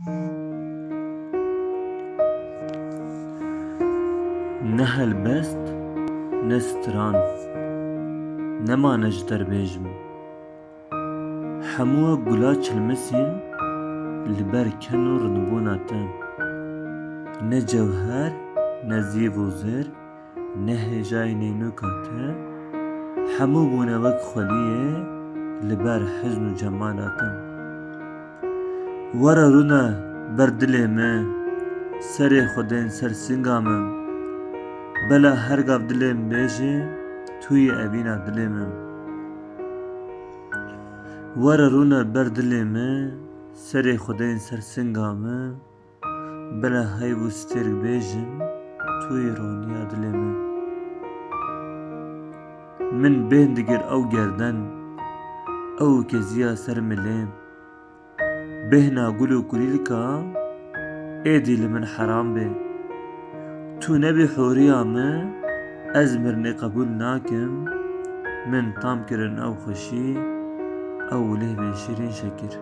Ne helbest ne stran nema ne ji derbêjim. Hemû we gula çilmisîn li ber ken û rinbûna te. Ne cewher ne zîv û zêr ne hêjayê nênûka te. Hemû bûne wek xweliyê li ber hizn û cemala te. Were rûne ber dilê me, serê xwedên ser singa me. Bela her gav dilê min bêje, tu yê evîna dilê me. Were rûne ber dilê me, serê xwedên ser singa me. Bela heyv û stêrk bêjin, tu yê roniya dilê me. Min bên digir ew gerden, ew keziya ser milê. Bêhna gul û kulîlka, êdî li min heram bê. Tu nebî hûriya me, ez mirinê qebûl nakim. Min tam kirin ew xweşî, ew lêvên şîrîn şekir.